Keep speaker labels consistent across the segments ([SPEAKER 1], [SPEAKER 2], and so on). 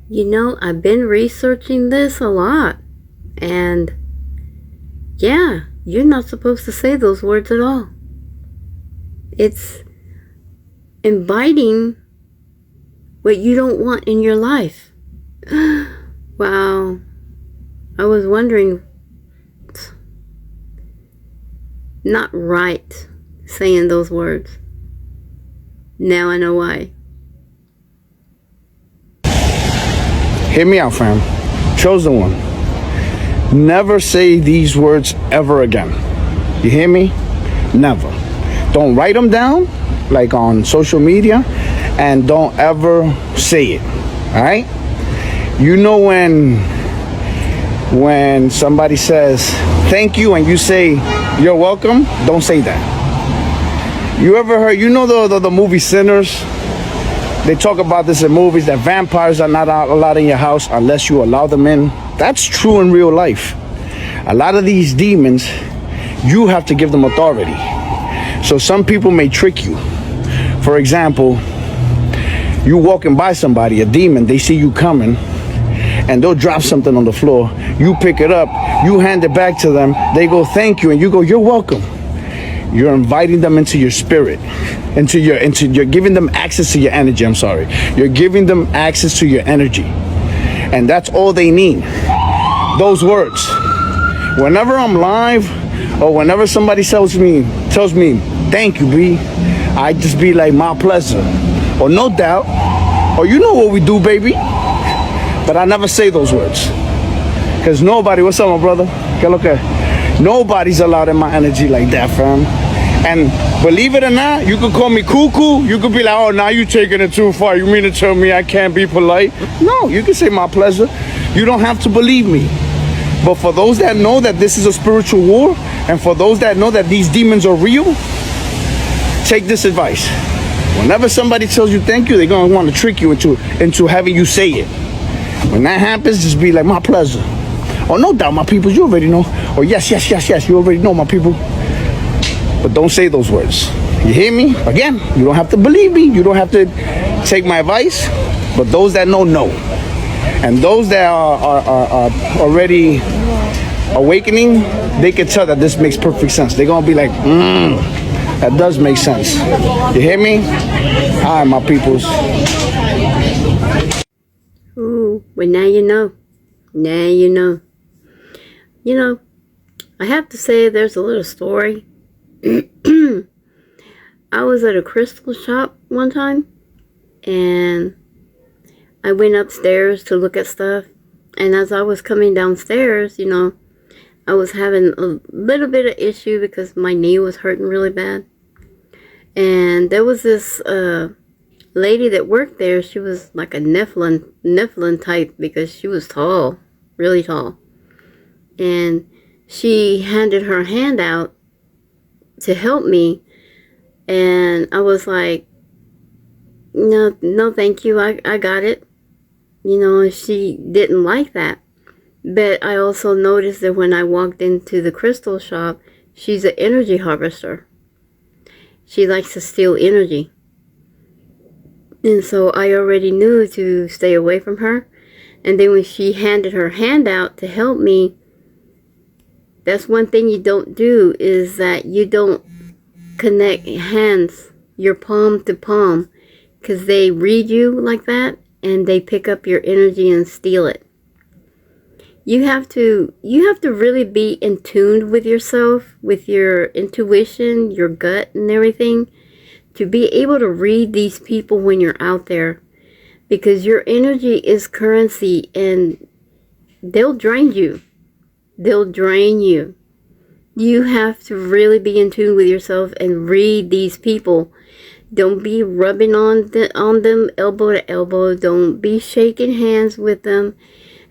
[SPEAKER 1] I've been researching this a lot, and yeah, you're not supposed to say those words at all. It's inviting what you don't want in your life. Wow. I was wondering, not right saying those words. Now I know why.
[SPEAKER 2] Hear me out, fam. Chosen one. Never say these words ever again. You hear me? Never. Don't write them down, like on social media, and don't ever say it. All right? You know when somebody says thank you and you say you're welcome, don't say that. You ever heard? You know the movie Sinners? They talk about this in movies, that vampires are not allowed in your house unless you allow them in. That's true in real life. A lot of these demons, you have to give them authority. So some people may trick you. For example, you walking by somebody, a demon, they see you coming, and they'll drop something on the floor. You pick it up, you hand it back to them, they go thank you, and you go, you're welcome. You're inviting them into your spirit, you're giving them access to your energy. I'm sorry. You're giving them access to your energy. And that's all they need. Those words. Whenever I'm live or whenever somebody tells me, thank you, B, I just be like, my pleasure. Or no doubt. Or you know what we do, baby. But I never say those words. Because nobody, what's up, my brother? Que lo que? Nobody's allowed in my energy like that, fam. And believe it or not, you could call me cuckoo. You could be like, oh, now you're taking it too far. You mean to tell me I can't be polite? No, you can say my pleasure. You don't have to believe me. But for those that know that this is a spiritual war, and for those that know that these demons are real, take this advice. Whenever somebody tells you thank you, they're going to want to trick you into having you say it. When that happens, just be like, my pleasure. Or no doubt, my people, you already know. Or yes, you already know, my people. But don't say those words. You hear me? Again, you don't have to believe me. You don't have to take my advice. But those that know. And those that are already awakening, they can tell that this makes perfect sense. They're going to be like, that does make sense. You hear me? All right, my peoples.
[SPEAKER 1] Ooh, well, now you know. Now you know. I have to say there's a little story. I was at a crystal shop one time, and I went upstairs to look at stuff, and as I was coming downstairs, I was having a little bit of issue because my knee was hurting really bad. And there was this lady that worked there. She was like a Nephilim type because she was tall, really tall. And she handed her hand out to help me, and I was like, no thank you, I got it. She didn't like that. But I also noticed that when I walked into the crystal shop, she's an energy harvester. She likes to steal energy. And so I already knew to stay away from her. And then when she handed her hand out to help me, that's one thing you don't do, is that you don't connect hands, your palm to palm, because they read you like that and they pick up your energy and steal it. You have to really be in tune with yourself, with your intuition, your gut and everything, to be able to read these people when you're out there, because your energy is currency and they'll drain you. They'll drain you. You have to really be in tune with yourself and read these people. Don't be rubbing on them elbow to elbow. Don't be shaking hands with them.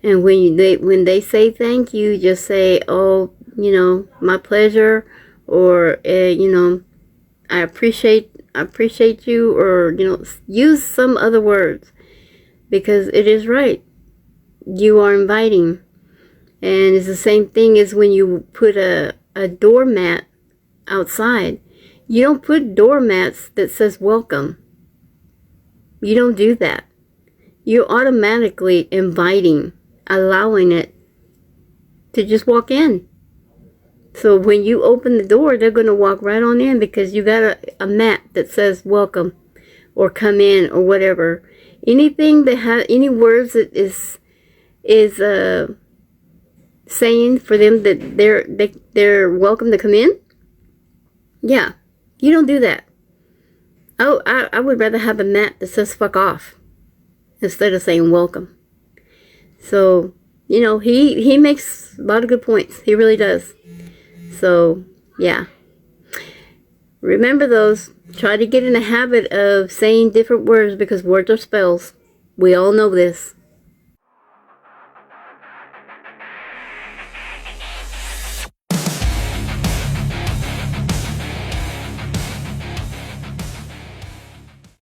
[SPEAKER 1] And when they say thank you, just say, oh, my pleasure, or I appreciate you, or use some other words, because it is right. You are inviting. And it's the same thing as when you put a doormat outside. You don't put doormats that says welcome. You don't do that. you're automatically inviting, allowing it to just walk in. So when you open the door, they're going to walk right on in because you got a mat that says welcome or come in or whatever. Anything that has any words that is saying for them that they're welcome to come in. Yeah, you don't do that. Oh, I would rather have a mat that says fuck off instead of saying welcome. So, you know, he makes a lot of good points. He really does. So, yeah. Remember those. Try to get in the habit of saying different words because words are spells. We all know this.